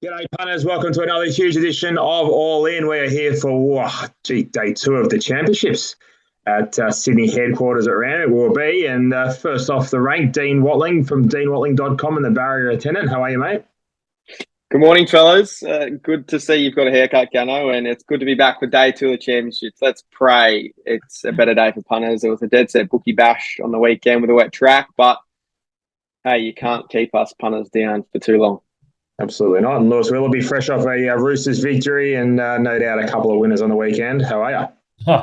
G'day, punters. Welcome to another huge edition of All In. We're here for day two of the championships at Sydney headquarters at Randwick will be. And first off the rank, Dean Watling from deanwatling.com and the Barrier Attendant. How are you, mate? Good morning, fellas. Good to see you've got a haircut, Gannon, and it's good to be back for day two of the championships. Let's pray it's a better day for punters. There was a dead set bookie bash on the weekend with a wet track, but hey, you can't keep us punters down for too long. Absolutely not. And Lewis Willoughby fresh off a Roosters victory and no doubt a couple of winners on the weekend. How are you?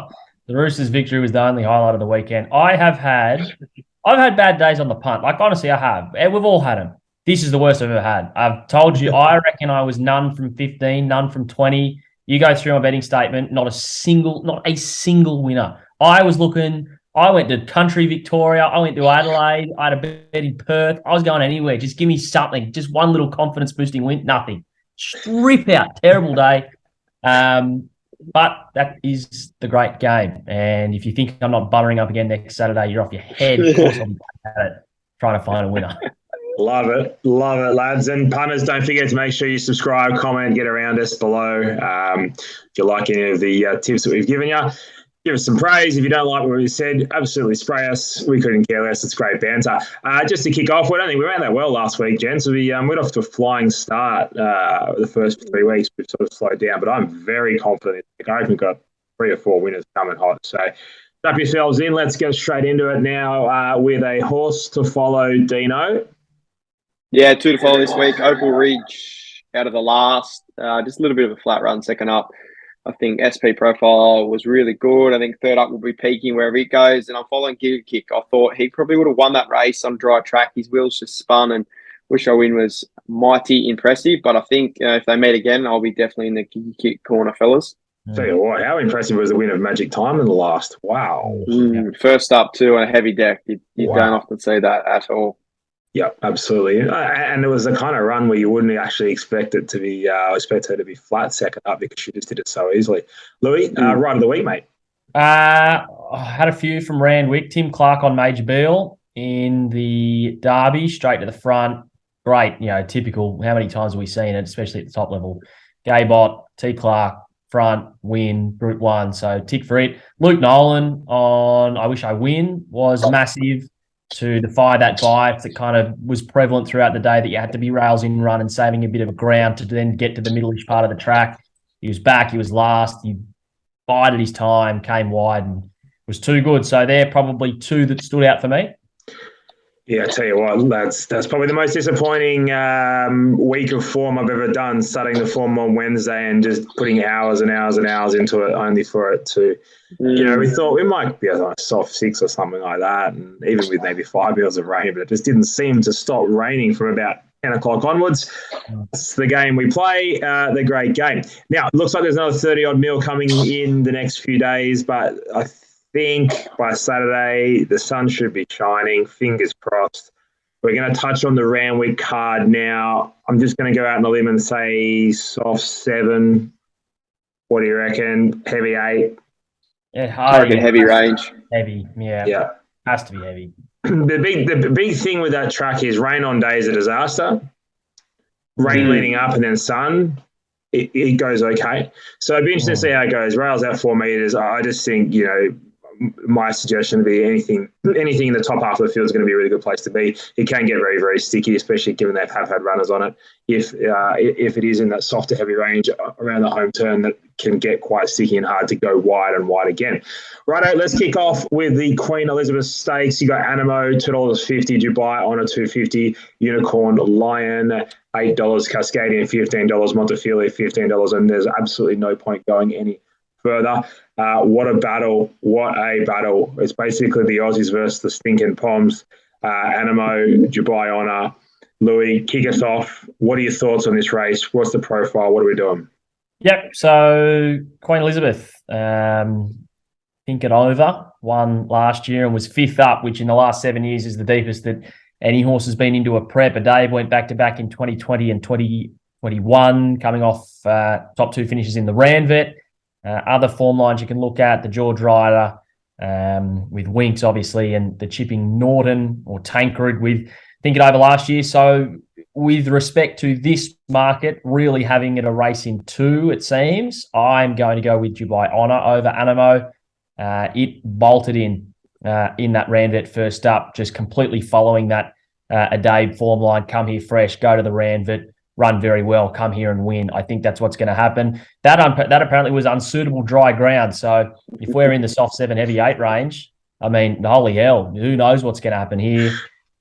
The Roosters victory was the only highlight of the weekend. I've had bad days on the punt. Like, honestly, I have. We've all had them. This is the worst I've ever had. I've told you, I reckon I was none from 15, none from 20. You go through my betting statement, not a single winner. I went to country Victoria. I went to Adelaide. I had a bet in Perth. I was going anywhere. Just give me something. Just one little confidence boosting win. Nothing. Strip out. Terrible day. But that is the great game. And if you think I'm not buttering up again next Saturday, you're off your head. Of course I'll be at it, trying to find a winner. Love it, lads. And punters, don't forget to make sure you subscribe, comment, get around us below. If you like any of the tips that we've given you, give us some praise. If you don't like what we said, absolutely spray us. We couldn't care less. It's great banter. Just to kick off, we don't think we ran that well last week, gents. We went off to a flying start the first 3 weeks. We've sort of slowed down, but I'm very confident. I reckon we've got 3 or 4 winners coming hot. So strap yourselves in. Let's get straight into it now with a horse to follow, Dino. Yeah, 2 to follow this week. Opal Ridge out of the last. Just a little bit of a flat run second up. I think SP profile was really good. I think third up will be peaking wherever it goes. And I'm following Giga Kick. I thought he probably would have won that race on dry track. His wheels just spun, and Wish I Win was mighty impressive. But I think if they meet again, I'll be definitely in the Giga Kick corner, fellas. Tell you what, how impressive was the win of Magic Time in the last? Wow. First up, too, on a heavy deck. You don't often see that at all. Yeah, absolutely. And it was the kind of run where you wouldn't actually expect her to be flat second up because she just did it so easily. Louis, ride of the week, mate. I had a few from Randwick. Tim Clark on Major Beal in the derby, straight to the front. Great, typical. How many times have we seen it, especially at the top level? Gaybot, T. Clark, front, win, Group 1. So tick for it. Luke Nolan on I Wish I Win was massive to defy that bias that kind of was prevalent throughout the day that you had to be rails in run and saving a bit of ground to then get to the middle-ish part of the track. He was back. He was last. He bided his time, came wide, and was too good. So they're probably 2 that stood out for me. Yeah, I tell you what, that's probably the most disappointing week of form I've ever done, starting the form on Wednesday and just putting hours and hours and hours into it only for it to, we thought we might be a soft 6 or something like that, and even with maybe 5 meals of rain, but it just didn't seem to stop raining from about 10 o'clock onwards. It's the game we play, the great game. Now, it looks like there's another 30-odd mil coming in the next few days, but I think by Saturday the sun should be shining. Fingers crossed. We're going to touch on the Randwick card now. I'm just going to go out on a limb and say soft 7. What do you reckon? Heavy 8? Yeah, heavy range. Heavy, yeah. Has to be heavy. The big thing with that track is rain on day is a disaster. Rain leading up and then sun, it goes okay. So it'd be interesting to see how it goes. Rails out 4 meters. I just think, my suggestion would be anything in the top half of the field is going to be a really good place to be. It can get very, very sticky, especially given they have had runners on it. If it is in that softer, heavy range around the home turn, that can get quite sticky and hard to go wide and wide again. Righto, let's kick off with the Queen Elizabeth Stakes. You got Animo, $2.50, Dubai Honor $2.50, Unicorn Lion $8, Cascadian $15, Montefiore $15, and there's absolutely no point going any further. What a battle. It's basically the Aussies versus the stinking Poms. Animo, Dubai Honor. Louis, kick us off. What are your thoughts on this race? What's the profile? What are we doing? Yep, so Queen Elizabeth, think it over, won last year and was 5th up, which in the last 7 years is the deepest that any horse has been into a prep. Dave went back-to-back in 2020 and 2021, coming off top 2 finishes in the Randvet. Other form lines you can look at, the George Ryder with Winks, obviously, and the Chipping Norton or Tancred with Think It Over last year. So with respect to this market, really having it a race in 2, it seems, I'm going to go with Dubai Honor over Animo. It bolted in that Randvet first up, just completely following that Adabe form line. Come here fresh, go to the Randvet, run very well, come here and win. I think that's what's going to happen. That apparently was unsuitable dry ground. So if we're in the soft 7, heavy 8 range, I mean, holy hell, who knows what's going to happen here.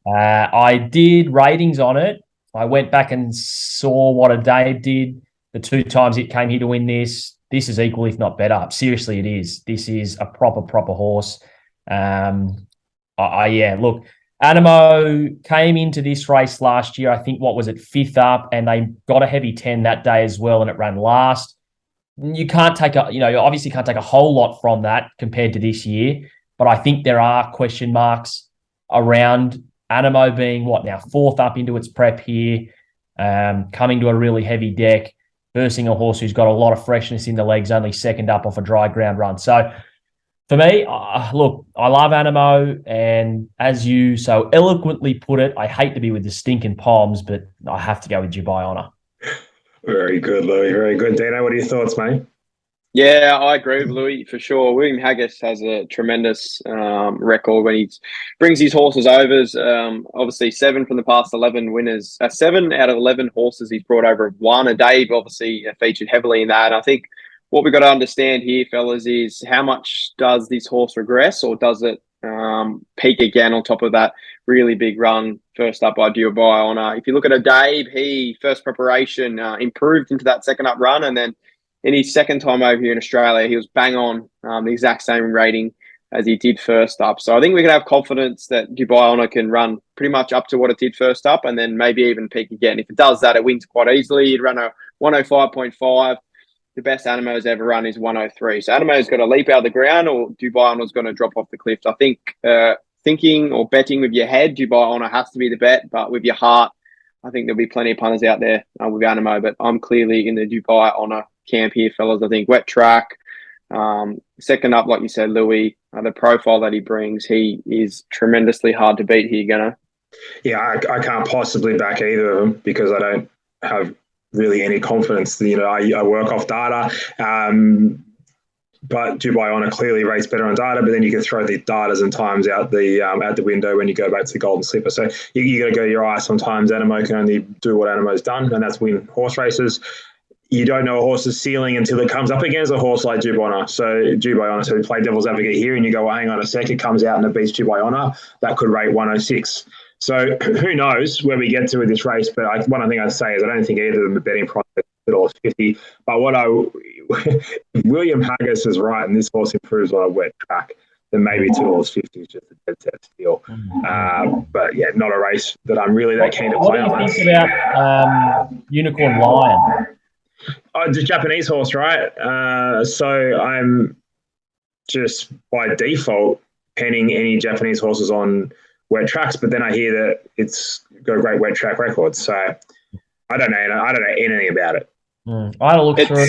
I did ratings on it. I went back and saw what Adabe did the 2 times it came here to win this. This is equal, if not better. Seriously, it is. This is a proper horse. Look, Animo came into this race last year, I think, what was it, 5th up, and they got a heavy 10 that day as well, and it ran last. You can't take you obviously can't take a whole lot from that compared to this year, but I think there are question marks around Animo being, 4th up into its prep here, coming to a really heavy deck, versing a horse who's got a lot of freshness in the legs, only 2nd up off a dry ground run. So for me, look, I love Animo, and as you so eloquently put it, I hate to be with the stinking Poms, but I have to go with Dubai Honor. Very good, Louis. Very good. Dino, what are your thoughts, mate? Yeah, I agree with Louis for sure. William Haggis has a tremendous record when he brings his horses overs. Obviously, 7 from the past 11 winners. 7 out of 11 horses he's brought over have won. Adabe obviously featured heavily in that. And I think what we've got to understand here, fellas, is how much does this horse regress, or does it peak again on top of that really big run first up by Dubai Honor? If you look at Adabe, he first preparation improved into that 2nd up run, and then in his 2nd time over here in Australia, he was bang on the exact same rating as he did first up. So I think we can have confidence that Dubai Honor can run pretty much up to what it did first up, and then maybe even peak again. If it does that, it wins quite easily. You'd run a 105.5. The best Animo's ever run is 103. So Animo's got to leap out of the ground, or Dubai Honor's going to drop off the cliff. I think thinking or betting with your head, Dubai Honor has to be the bet, but with your heart, I think there'll be plenty of punters out there with Animo, but I'm clearly in the Dubai Honor camp here, fellas. I think wet track, 2nd up, like you said, Louis, the profile that he brings, he is tremendously hard to beat here, Gannon. Yeah, I can't possibly back either of them because I don't have really any confidence. I work off data, but Dubai Honor clearly rates better on data, but then you can throw the datas and times out the window when you go back to the Golden Slipper. So you got to go to your eye. Sometimes Animo can only do what Animo's done, and that's win horse races. You don't know a horse's ceiling until it comes up against a horse like Dubai Honor. So we play devil's advocate here, and you go, well, hang on a sec, it comes out and it beats Dubai Honor. That could rate 106. So who knows where we get to with this race? But one thing I'd say is I don't think either of them are betting price at $50. But William Haggis is right, and this horse improves on a wet track, then maybe $2.50 is just a dead set steal. But yeah, not a race that I'm really that keen to play on. What do you think about Unicorn Lion? Oh, it's a Japanese horse, right? So I'm just by default penning any Japanese horses on wet tracks, but then I hear that it's got a great wet track record. So I don't know anything about it. I had a look through.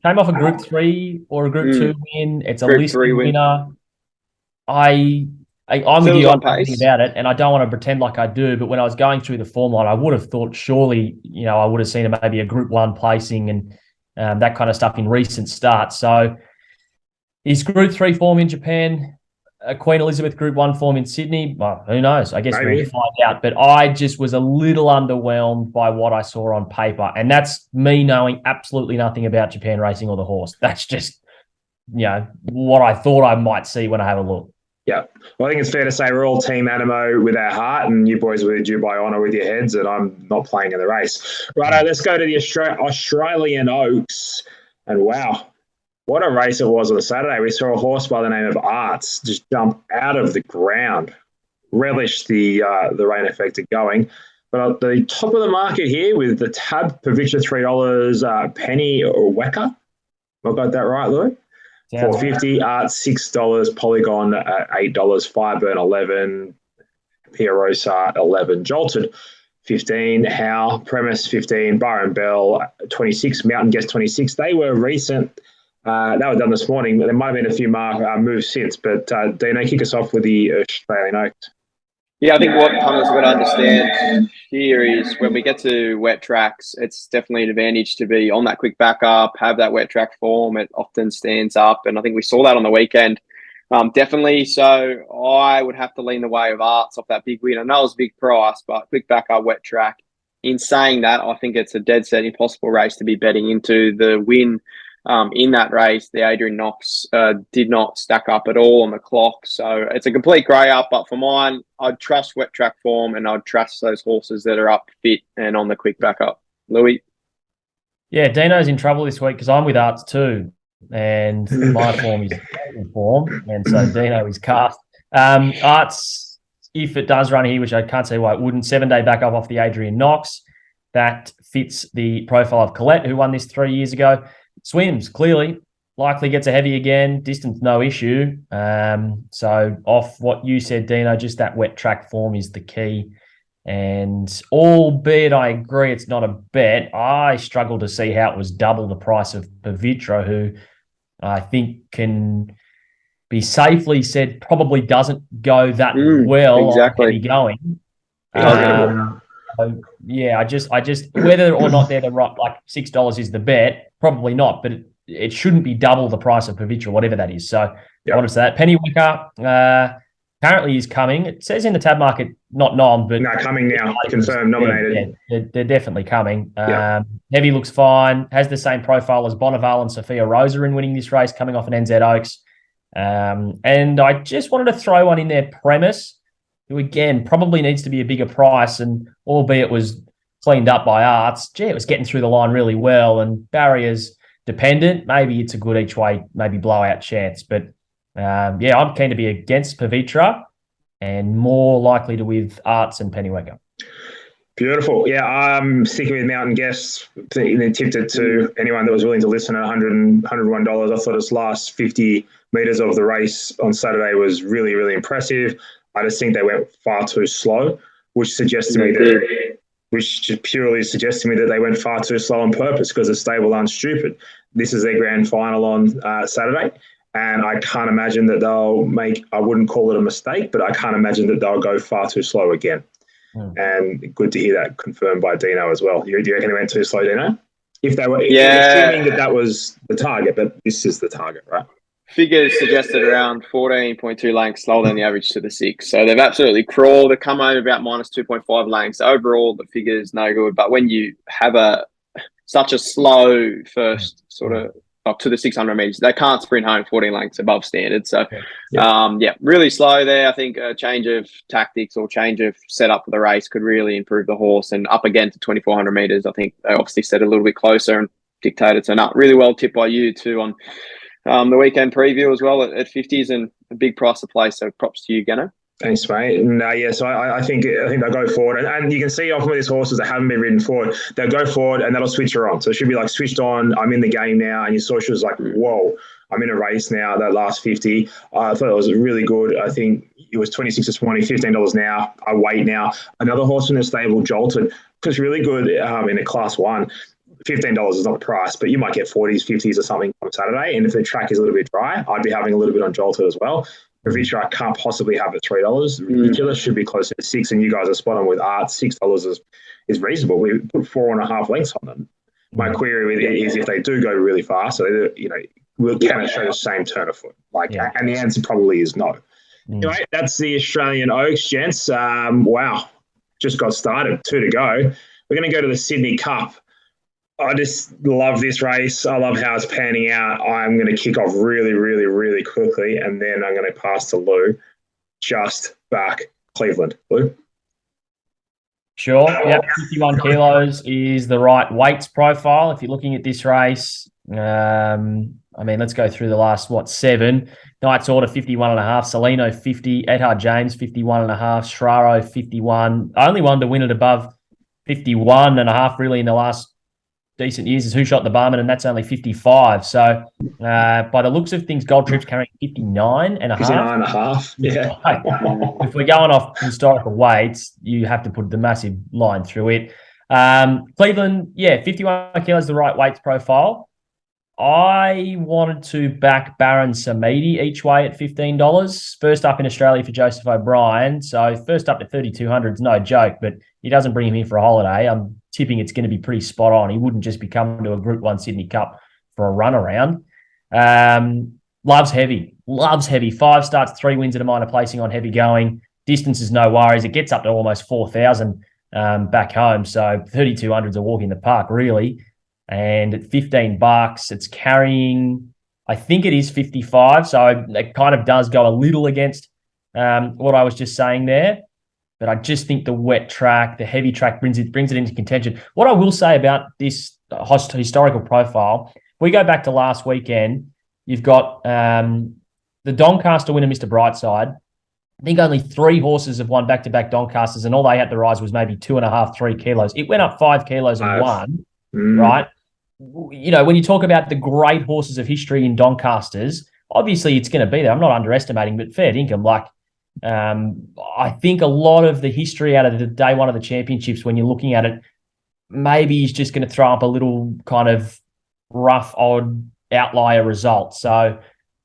Came off a Group 3 or a Group 2 win. It's a listed winner. I'm with you on thinking about it, and I don't want to pretend like I do, but when I was going through the form line, I would have thought surely, I would have seen maybe a Group 1 placing and that kind of stuff in recent starts. So is Group 3 form in Japan Queen Elizabeth Group 1 form in Sydney? Well, who knows? I guess we'll find out. But I just was a little underwhelmed by what I saw on paper. And that's me knowing absolutely nothing about Japan racing or the horse. That's just, what I thought I might see when I have a look. Yeah. Well, I think it's fair to say we're all Team Animo with our heart, and you boys with Dubai Honor with your heads, and I'm not playing in the race. Righto, let's go to the Australian Oaks. And wow, what a race it was on Saturday. We saw a horse by the name of Arts just jump out of the ground, relish the rain affected going. But at the top of the market here with the tab per Victor $3, Penny or Wecker. I got that right, Lou? $4.50, Arts $6, Polygon at $8, Fireburn $11, Pierosa $11, Jolted $15, Howe, Premise $15, Bar and Bell $26, Mountain Guest $26. They were recent. They were done this morning. There might have been a few moves since, but Dino, kick us off with the Australian Oaks. Yeah, I think what punters got to understand here is when we get to wet tracks, it's definitely an advantage to be on that quick backup, have that wet track form. It often stands up, and I think we saw that on the weekend. Definitely. So I would have to lean the way of Arts off that big win. I know it was a big price, but quick backup, wet track. In saying that, I think it's a dead set impossible race to be betting into. The win in that race, the Adrian Knox did not stack up at all on the clock. So it's a complete grey up. But for mine, I'd trust wet track form and I'd trust those horses that are up fit and on the quick backup. Louis? Yeah, Dino's in trouble this week because I'm with Arts too. And my form is form. And so Dino is cast. Arts, if it does run here, which I can't say why it wouldn't, 7-day backup off the Adrian Knox. That fits the profile of Colette, who won this 3 years ago. Swims, clearly, likely gets a heavy again. Distance, no issue. So off what you said, Dino, just that wet track form is the key. And albeit I agree it's not a bet, I struggle to see how it was double the price of Pavitra, who I think can be safely said probably doesn't go that well exactly. on heavy going. So, yeah, I just whether or not they're the right, like $6 is the bet, probably not, but it shouldn't be double the price of Pavitra, whatever that is. So I want to say that. Pennywicker apparently is coming. It says in the tab market, not nom, but coming now, confirmed, nominated. They're definitely coming. Heavy looks fine, has the same profile as Bonneval and Sophia Rosa in winning this race, coming off an NZ Oaks. And I just wanted to throw one in there, Premise, who again probably needs to be a bigger price, and albeit was cleaned up by Arts, it was getting through the line really well, and barriers dependent. Maybe it's a good each way, maybe blowout chance. But I'm keen to be against Pavitra and more likely to with Arts and Pennywicker. Beautiful. Yeah, I'm sticking with Mountain Guests. They tipped it to anyone that was willing to listen at $101. I thought his last 50 metres of the race on Saturday was really, really impressive. I just think they went far too slow, which suggests to me that they went far too slow on purpose because the stable aren't stupid. This is their grand final on Saturday, and I can't imagine that they'll make, I wouldn't call it a mistake, but I can't imagine that they'll go far too slow again. And good to hear that confirmed by Dino as well. Do you reckon they went too slow, Dino? If they were, assuming that was the target, but this is the target, right? Figures suggested around 14.2 lengths slower than the average to the 6. So they've absolutely crawled. They've come home about minus 2.5 lengths. Overall, the figure's no good. But when you have such a slow first sort of up to the 600 metres, they can't sprint home 14 lengths above standard. So, really slow there. I think a change of tactics or change of setup for the race could really improve the horse. And up again to 2,400 metres, I think they obviously set a little bit closer and dictated. So, really well tipped by you too on the weekend preview as well at 50s, and a big price to play. So props to you, Gannon. Thanks, mate. And so I think they'll go forward, and you can see off of these horses that haven't been ridden forward, they'll go forward and that'll switch her on. So it should be like switched on. I'm in the game now, and you saw she was like, "Whoa, I'm in a race now." That last 50, I thought it was really good. I think it was 26 this morning, $15 now. I wait now. Another horse in the stable, Jolted, was really good in a Class 1. $15 is not the price, but you might get 40s, 50s or something on Saturday. And if the track is a little bit dry, I'd be having a little bit on Jolted as well. Pavitra, I can't possibly have at $3. Ridiculous. Should be closer to $6. And you guys are spot on with Arts. $6 is reasonable. We put 4.5 lengths on them. My query with it is if they do go really fast, so can it show the same turn of foot? And the answer probably is no. Anyway, that's the Australian Oaks, gents. Wow, just got started. 2 to go. We're going to go to the Sydney Cup. I just love this race. I love how it's panning out. I'm going to kick off really, really, really quickly, and then I'm going to pass to Lou. Just back Cleveland. Lou? Sure. Yep, 51 kilos is the right weights profile. If you're looking at this race, let's go through the last, 7. Knight's Order, 51.5. Salino, 50. Ethard James, 51.5. Shraro, 51. Only one to win it above 51.5 really in the last decent years is Who Shot the Barman, and that's only 55. So by the looks of things, Gold Trip's carrying 59.5. 59.5, yeah. If we're going off historical weights, you have to put the massive line through it. Cleveland, 51 kilos is the right weights profile. I wanted to back Baron Samedi each way at $15. First up in Australia for Joseph O'Brien. So first up to 3,200 is no joke, but he doesn't bring him in for a holiday. I'm tipping it's going to be pretty spot on. He wouldn't just be coming to a Group 1 Sydney Cup for a run around. Loves heavy. 5 starts, 3 wins at a minor placing on heavy going. Distance is no worries. It gets up to almost 4,000 back home. So 3,200 is a walk in the park, really. And at $15, it's carrying, I think it is 55. So it kind of does go a little against what I was just saying there. But I just think the wet track, the heavy track brings it into contention. What I will say about this historical profile, we go back to last weekend, you've got the Doncaster winner, Mr. Brightside. I think only 3 horses have won back-to-back Doncasters, and all they had to rise was maybe 2.5, 3 kilos. It went up 5 kilos and won, right? You know, when you talk about the great horses of history in Doncasters, obviously it's going to be there. I'm not underestimating, but fair income. Like, I think a lot of the history out of the day one of the championships, when you're looking at it, maybe he's just going to throw up a little kind of rough, odd outlier result. So,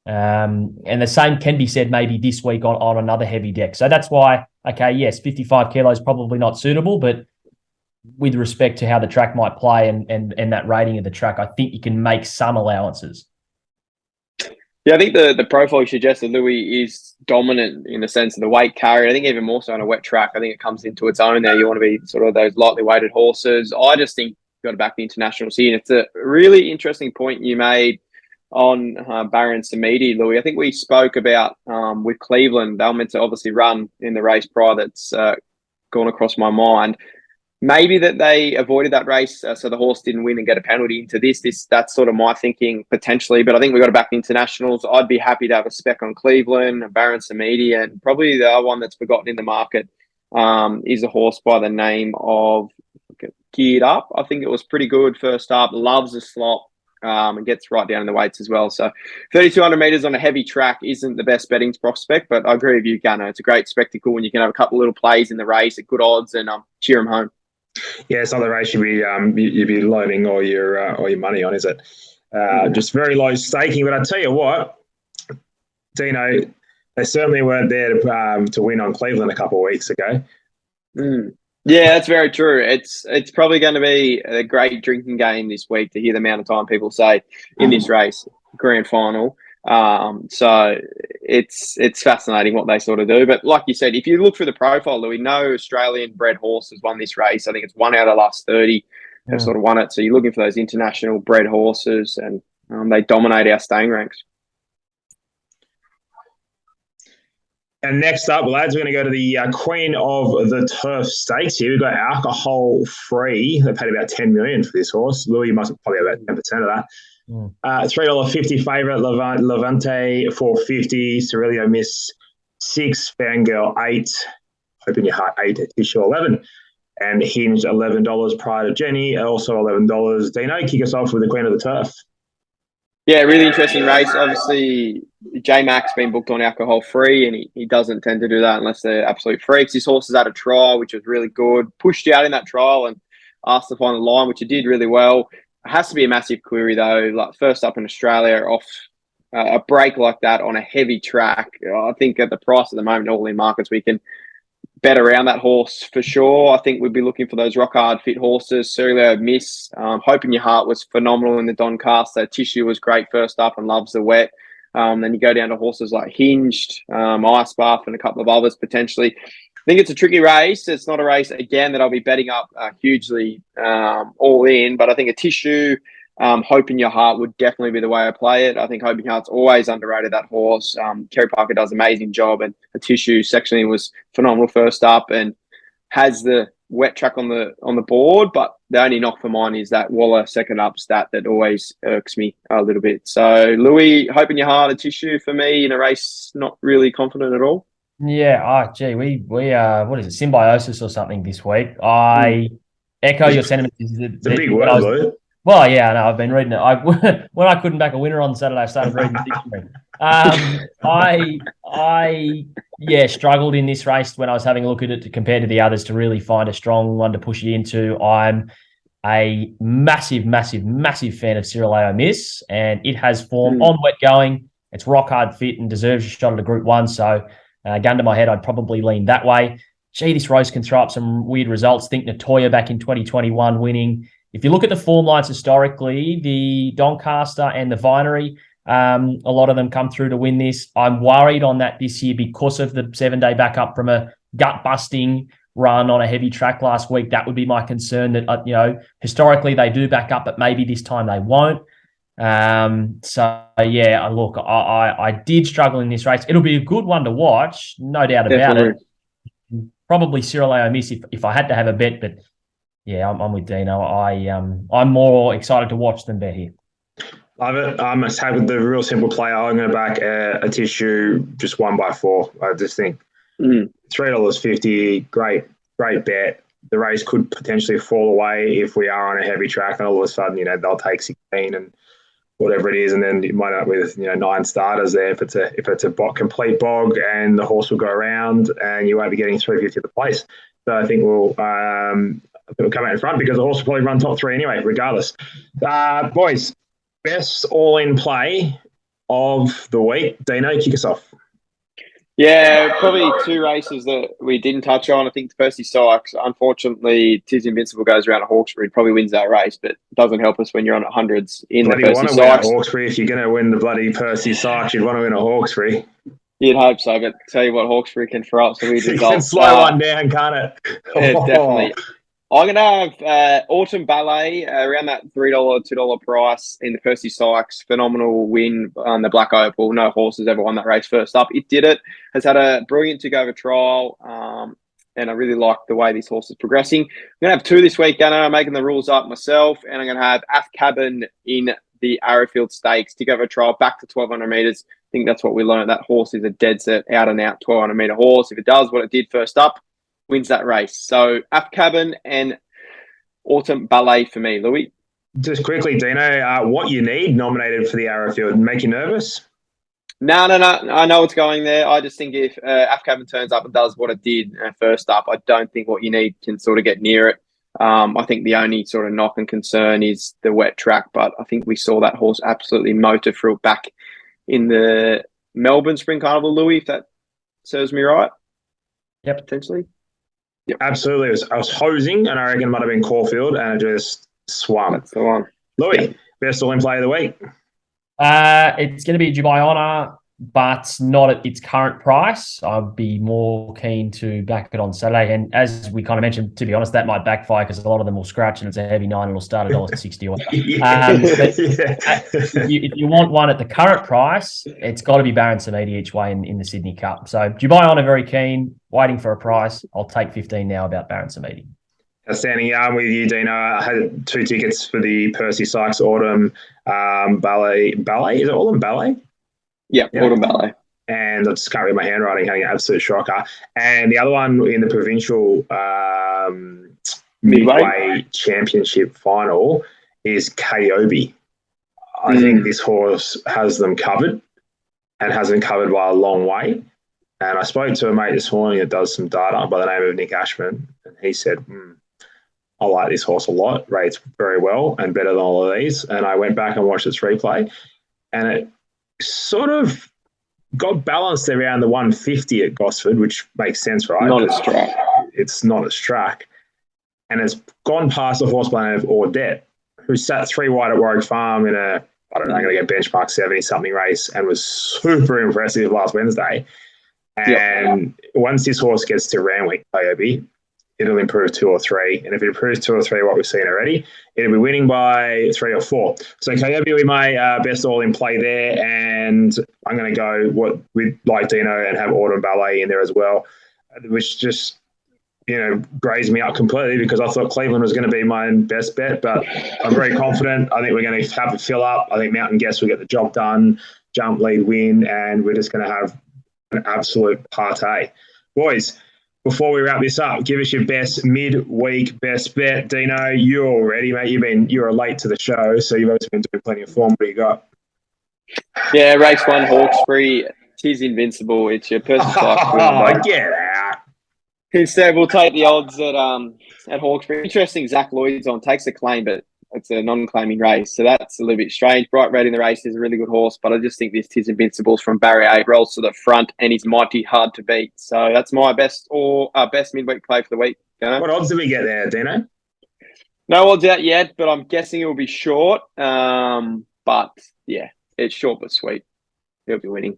and the same can be said maybe this week on another heavy deck. So that's why, okay, yes, 55 kilos probably not suitable, but with respect to how the track might play and that rating of the track, I think you can make some allowances. Yeah, I think the profile you suggested, Louis, is dominant in the sense of the weight carry. I think even more so on a wet track, I think it comes into its own there. You want to be sort of those lightly weighted horses. I just think you've got to back the international scene. It's a really interesting point you made on Baron Samedi, Louis. I think we spoke about with Cleveland, they were meant to obviously run in the race prior. That's gone across my mind. Maybe that they avoided that race so the horse didn't win and get a penalty into this. That's sort of my thinking potentially, but I think we've got to back the internationals. I'd be happy to have a spec on Cleveland, Baron Samedi, and probably the other one that's forgotten in the market is a horse by the name of Geared Up. I think it was pretty good first up, loves a slot and gets right down in the weights as well. So 3,200 metres on a heavy track isn't the best betting prospect, but I agree with you, Gannon. It's a great spectacle when you can have a couple of little plays in the race at good odds and cheer them home. Yeah, it's not the race you'd be loading all your money on, is it? Just very low staking. But I tell you what, Dino, they certainly weren't there to win on Cleveland a couple of weeks ago. Yeah, that's very true. It's probably going to be a great drinking game this week to hear the amount of time people say in this race, grand final. So it's fascinating what they sort of do. But like you said, if you look through the profile, Louis, no Australian bred horse has won this race. I think it's 1 out of the last 30 have sort of won it. So you're looking for those international bred horses, and they dominate our staying ranks. And next up, lads, we're going to go to the Queen of the Turf Stakes here. We've got Alcohol Free. They paid about $10 million for this horse. Louis, you must have probably about 10% of that. $3.50 favourite, Levante $4.50, Cerulio Miss 6, Fangirl 8, Hoping Your Heart 8, Tissue 11, and Hinge $11 prior to Jenny, also $11. Dino, kick us off with the Queen of the Turf. Yeah, really interesting race. Obviously, J-Mac's been booked on Alcohol Free, and he doesn't tend to do that unless they're absolute freaks. His horse is at a trial, which was really good. Pushed you out in that trial and asked to find the line, which he did really well. It has to be a massive query, though. Like first up in Australia, off a break like that on a heavy track. I think at the price at the moment, all in markets, we can bet around that horse for sure. I think we'd be looking for those rock hard fit horses. Cerulio Miss, Hoping Your Heart was phenomenal in the Doncaster. Tissue was great first up and loves the wet. Then you go down to horses like Hinged, Ice Bath, and a couple of others potentially. I think it's a tricky race. It's not a race, again, that I'll be betting up hugely all in, but I think a Tissue, Hoping Your Heart would definitely be the way I play it. I think Hoping Your Heart's always underrated, that horse. Kerry Parker does an amazing job, and a Tissue sectionally was phenomenal first up and has the wet track on the board, but the only knock for mine is that Waller second up stat that always irks me a little bit. So Louis, Hoping Your Heart, a Tissue for me in a race not really confident at all. Yeah, we what is it, symbiosis or something this week. I echo your sentiments. It's a big word, Lou. Well, yeah, no, I've been reading it. When I couldn't back a winner on Saturday, I started reading the dictionary. I struggled in this race when I was having a look at it compared to the others to really find a strong one to push it into. I'm a massive, massive, massive fan of Cyril Miss, and it has form on wet going. It's rock hard fit and deserves a shot at a Group 1. So, gun to my head, I'd probably lean that way. Gee, this race can throw up some weird results. Think Natoya back in 2021 winning. If you look at the form lines historically, the Doncaster and the Vinery, a lot of them come through to win this. I'm worried on that this year because of the 7-day backup from a gut-busting run on a heavy track last week. That would be my concern that, historically they do back up, but maybe this time they won't. Look, I did struggle in this race. It'll be a good one to watch, no doubt about it. Probably Cyril Miss if I had to have a bet, but yeah, I'm with Dino. I'm more excited to watch than bet here. Love it. I must have the real simple play. I'm going to back a tissue just 1x4. I just think $3.50, great bet. The race could potentially fall away if we are on a heavy track, and all of a sudden, they'll take 16 and whatever it is, and then you might end up with 9 starters there if it's a complete bog, and the horse will go around, and you won't be getting $3.50 at the place. So I think we'll come out in front because the horse will probably run top 3 anyway, regardless. Boys, best all-in play of the week. Dino, kick us off. Yeah, probably 2 races that we didn't touch on. I think Percy Sykes, unfortunately, Tis Invincible goes around at Hawkesbury, probably wins that race, but it doesn't help us when you're on at hundreds in bloody the Percy Sykes. Win at Hawkesbury. If you're going to win the bloody Percy Sykes, you'd want to win at Hawkesbury. You'd hope so, but tell you what, Hawkesbury can throw up some weird results. You can slow one down, can't it? Yeah, definitely. I'm going to have Autumn Ballet around that $3, $2 price in the Percy Sykes. Phenomenal win on the Black Opal. No horse has ever won that race first up. It did it. Has had a brilliant to-go trial, and I really like the way this horse is progressing. I'm going to have 2 this week, Gannon. I'm making the rules up myself, and I'm going to have Af Cabin in the Arrowfield Stakes to-go trial back to 1,200 metres. I think that's what we learned. That horse is a dead set, out-and-out 1,200-metre horse. If it does what it did first up, wins that race. So Af Cabin and Autumn Ballet for me, Louis. Just quickly, Dino, what you need nominated for the Arrowfield? Make you nervous? No. I know what's going there. I just think if Af Cabin turns up and does what it did first up, I don't think what you need can sort of get near it. I think the only sort of knock and concern is the wet track, but I think we saw that horse absolutely motor through it back in the Melbourne Spring Carnival, Louis, if that serves me right. Yep. Potentially. Yep. Absolutely. I was hosing, and I reckon it might have been Caulfield, and it just swum. That's the one. Louis, best all-in play of the week. It's going to be Dubai Honor, but not at its current price. I'd be more keen to back it on Saturday. And as we kind of mentioned, to be honest, that might backfire because a lot of them will scratch and it's a heavy 9. It'll start at $1.60 or if you want one at the current price, it's got to be Barrier Attendant each way in the Sydney Cup. So Dubai Honor, very keen, waiting for a price. I'll take 15 now about Barrier Attendant. Outstanding. I'm with you, Dino. I had 2 tickets for the Percy Sykes Autumn Ballet. Is it Autumn Ballet? Yeah, Autumn Ballet. And I just can't read my handwriting, having an absolute shocker. And the other one in the provincial Midway Championship final is Kayobi. I think this horse has them covered and has them covered by a long way. And I spoke to a mate this morning that does some data by the name of Nick Ashman, and he said, I like this horse a lot, rates very well and better than all of these. And I went back and watched its replay, and it sort of got balanced around the 150 at Gosford, which makes sense, right? Not its track. It's not its track. And it's gone past the horse by the name of Audette, who sat 3 wide at Warwick Farm in a, I don't know, going to get benchmark 70-something race and was super impressive last Wednesday. And once this horse gets to Randwick, Kayobi, it'll improve 2 or 3. And if it improves 2 or 3, what we've seen already, it'll be winning by 3 or 4. So Kayobi will be my best all-in play there. And I'm going to go with like Dino and have Autumn Ballet in there as well, which just, grazed me up completely because I thought Cleveland was going to be my best bet. But I'm very confident. I think we're going to have a fill up. I think Mountain Guest will get the job done, jump, lead, win, and we're just going to have an absolute party. Boys, before we wrap this up, give us your best midweek best bet. Dino, you're all ready, mate. You were late to the show, so you've obviously been doing plenty of form. What do you got? Yeah, race 1, Hawkesbury. Tis Invincible. It's your Percy Sykes. Get out. Instead, we'll take the odds at Hawkesbury. Interesting, Zach Lloyd's on, takes a claim, but it's a non-claiming race. So that's a little bit strange. Bright Red in the race is a really good horse, but I just think this Tis Invincibles from Barrier 8 rolls to the front and he's mighty hard to beat. So that's my best midweek play for the week. What odds do we get there, Dino? No odds out yet, but I'm guessing it will be short. But yeah, it's short but sweet. He'll be winning.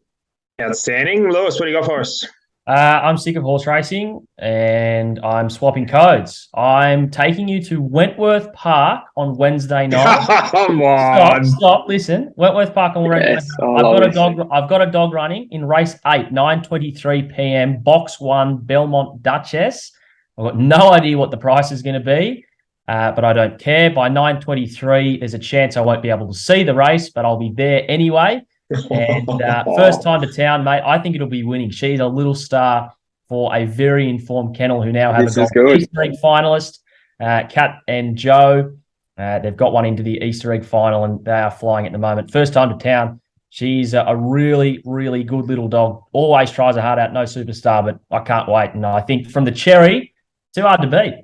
Outstanding. Lewis, what do you got for us? I'm sick of horse racing and I'm swapping codes. I'm taking you to Wentworth Park on Wednesday night. Come on. Stop, listen. Wentworth Park on Wednesday night. I've got a dog running in race 8, 9:23 p.m. Box 1, Belmont Duchess. I've got no idea what the price is going to be, but I don't care. By 9:23, there's a chance I won't be able to see the race, but I'll be there anyway. And first time to town, mate. I think it'll be winning. She's a little star for a very informed kennel who now have a Easter egg finalist, Kat and Joe. They've got one into the Easter egg final and they are flying at the moment. First time to town. She's a really, really good little dog. Always tries her heart out. No superstar, but I can't wait. And I think from the cherry, too hard to beat.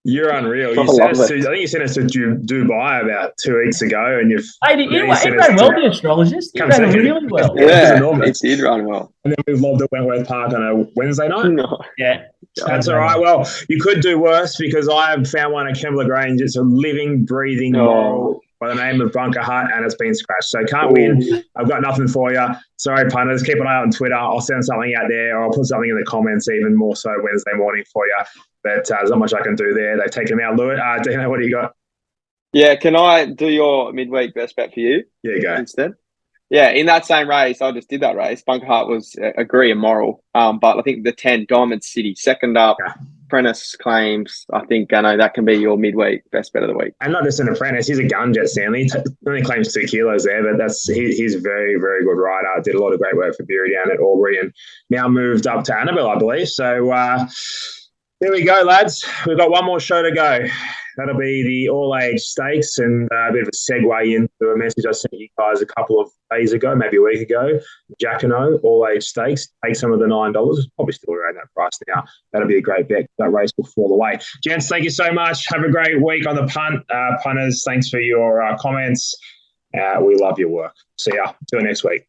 You're unreal. I think you sent us to Dubai about 2 weeks ago, and you've. Hey, it ran well, the astrologist. It ran really well. Yeah, it did run well. And then we've lobbed at Wentworth Park on a Wednesday night. No. Yeah, that's all right. Well, you could do worse because I have found one at Kembla Grange. It's a living, breathing moral by the name of Bunker Hut, and it's been scratched. So can't win. I've got nothing for you. Sorry, punters. Keep an eye out on Twitter. I'll send something out there, or I'll put something in the comments, even more so Wednesday morning for you. But there's not much I can do there. They've taken me out. Lewis, Dino, what do you got? Yeah, can I do your midweek best bet for you? Yeah, go. Instead? Yeah, in that same race, I just did that race. Bunker Hut was agree and moral. But I think the 10, Diamond City, second up, Apprentice claims. I think, that can be your midweek best bet of the week. And not just an apprentice, he's a gun jet, Stanley. He only claims 2 kilos there, but he's a very, very good rider. Did a lot of great work for Beery down at Albury and now moved up to Annabelle, I believe. So there we go, lads. We've got one more show to go. That'll be the all-age stakes and a bit of a segue into a message I sent you guys a couple of days ago, maybe a week ago. Jacquino, all-age stakes. Take some of the $9. It's probably still around that price now. That'll be a great bet. That race will fall away. Gents, thank you so much. Have a great week on the punt. Punters, thanks for your comments. We love your work. See ya. Till next week.